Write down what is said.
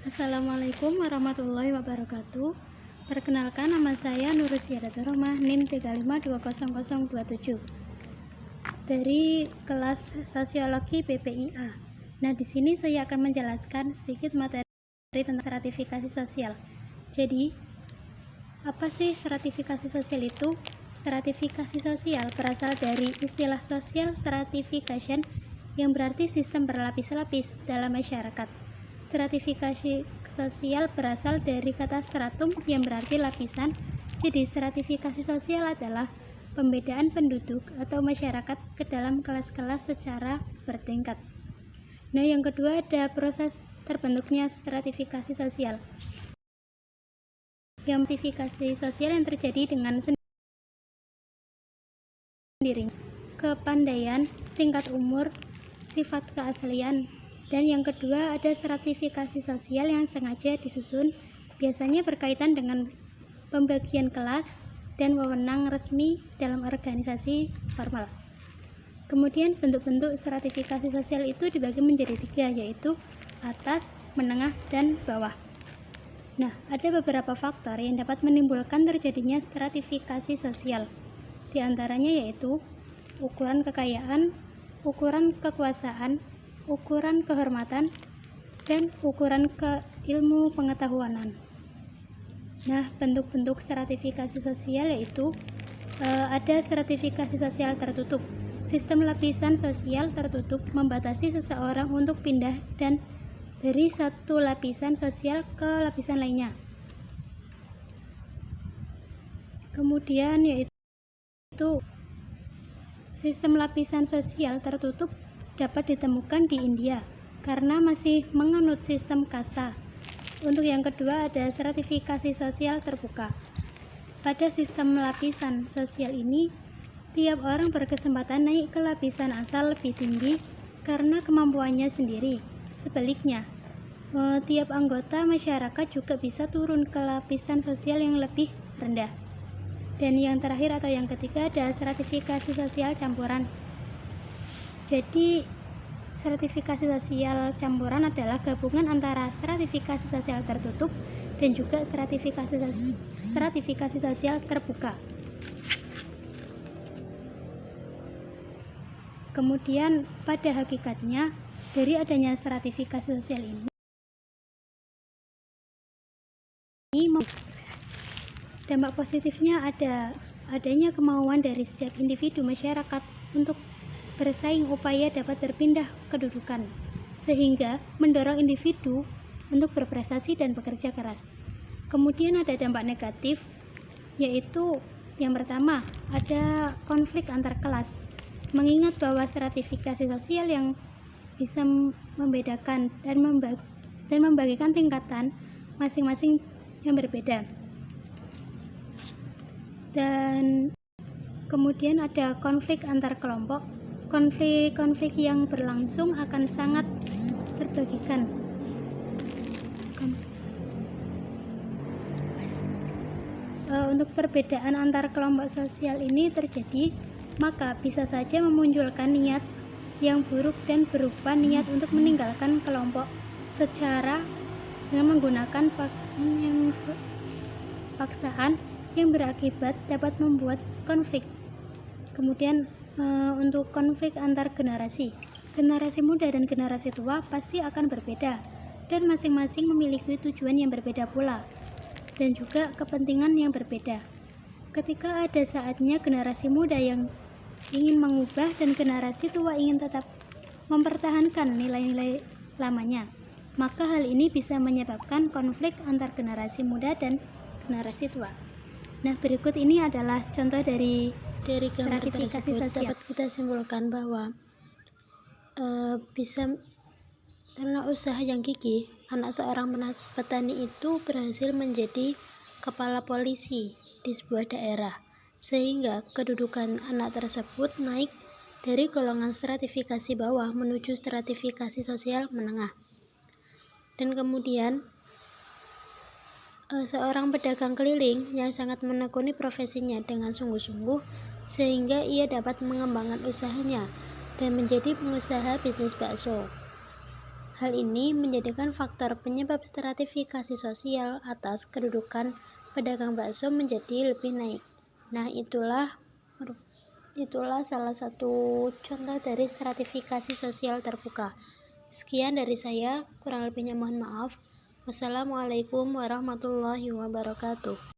Assalamualaikum warahmatullahi wabarakatuh. Perkenalkan, nama saya Nurusyadatul Rohmah, NIM 35200027 dari kelas Sosiologi PPIA. Nah, di sini saya akan menjelaskan sedikit materi tentang stratifikasi sosial. Jadi, apa sih stratifikasi sosial itu? Stratifikasi sosial berasal dari istilah social stratification yang berarti sistem berlapis-lapis dalam masyarakat. Stratifikasi sosial berasal dari kata stratum yang berarti lapisan. Jadi stratifikasi sosial adalah pembedaan penduduk atau masyarakat ke dalam kelas-kelas secara bertingkat. Nah, yang kedua ada proses terbentuknya stratifikasi sosial. Yang stratifikasi sosial yang terjadi dengan sendiri, kepandaian, tingkat umur, sifat keaslian. Dan yang kedua ada stratifikasi sosial yang sengaja disusun, biasanya berkaitan dengan pembagian kelas dan wewenang resmi dalam organisasi formal. Kemudian bentuk-bentuk stratifikasi sosial itu dibagi menjadi 3, yaitu atas, menengah, dan bawah. Nah, ada beberapa faktor yang dapat menimbulkan terjadinya stratifikasi sosial. Di antaranya yaitu ukuran kekayaan, ukuran kekuasaan, ukuran kehormatan, dan ukuran ilmu pengetahuanan. Nah, bentuk-bentuk stratifikasi sosial yaitu ada stratifikasi sosial tertutup. Sistem lapisan sosial tertutup membatasi seseorang untuk pindah dan dari satu lapisan sosial ke lapisan lainnya. Kemudian yaitu sistem lapisan sosial tertutup dapat ditemukan di India karena masih menganut sistem kasta. Untuk yang kedua ada stratifikasi sosial terbuka. Pada sistem lapisan sosial ini, tiap orang berkesempatan naik ke lapisan asal lebih tinggi karena kemampuannya sendiri. Sebaliknya, tiap anggota masyarakat juga bisa turun ke lapisan sosial yang lebih rendah. Dan yang terakhir atau yang ketiga ada stratifikasi sosial campuran. Jadi, stratifikasi sosial campuran adalah gabungan antara stratifikasi sosial tertutup dan juga stratifikasi sosial terbuka. Kemudian, pada hakikatnya, dari adanya stratifikasi sosial ini, dampak positifnya adanya kemauan dari setiap individu masyarakat untuk bersaing upaya dapat berpindah kedudukan, sehingga mendorong individu untuk berprestasi dan bekerja keras. Kemudian ada dampak negatif, yaitu yang pertama, ada konflik antar kelas. Mengingat bahwa stratifikasi sosial yang bisa membedakan dan membagikan tingkatan masing-masing yang berbeda. Dan kemudian ada konflik antar kelompok. Konflik-konflik yang berlangsung akan sangat terbagikan. Untuk perbedaan antar kelompok sosial ini terjadi, maka bisa saja memunculkan niat yang buruk dan berupa niat untuk meninggalkan kelompok secara dengan menggunakan paksaan yang berakibat dapat membuat konflik. Kemudian untuk konflik antar generasi muda dan generasi tua pasti akan berbeda dan masing-masing memiliki tujuan yang berbeda pula dan juga kepentingan yang berbeda. Ketika ada saatnya generasi muda yang ingin mengubah dan generasi tua ingin tetap mempertahankan nilai-nilai lamanya, maka hal ini bisa menyebabkan konflik antar generasi muda dan generasi tua. Nah, berikut ini adalah contoh dari gambar tersebut dapat kita simpulkan bahwa bisa karena usaha yang gigih, anak seorang petani itu berhasil menjadi kepala polisi di sebuah daerah, sehingga kedudukan anak tersebut naik dari golongan stratifikasi bawah menuju stratifikasi sosial menengah. Dan kemudian seorang pedagang keliling yang sangat menekuni profesinya dengan sungguh-sungguh sehingga ia dapat mengembangkan usahanya dan menjadi pengusaha bisnis bakso. Hal ini menjadikan faktor penyebab stratifikasi sosial atas kedudukan pedagang bakso menjadi lebih naik. Nah, itulah salah satu contoh dari stratifikasi sosial terbuka. Sekian dari saya, kurang lebihnya mohon maaf. Wassalamualaikum warahmatullahi wabarakatuh.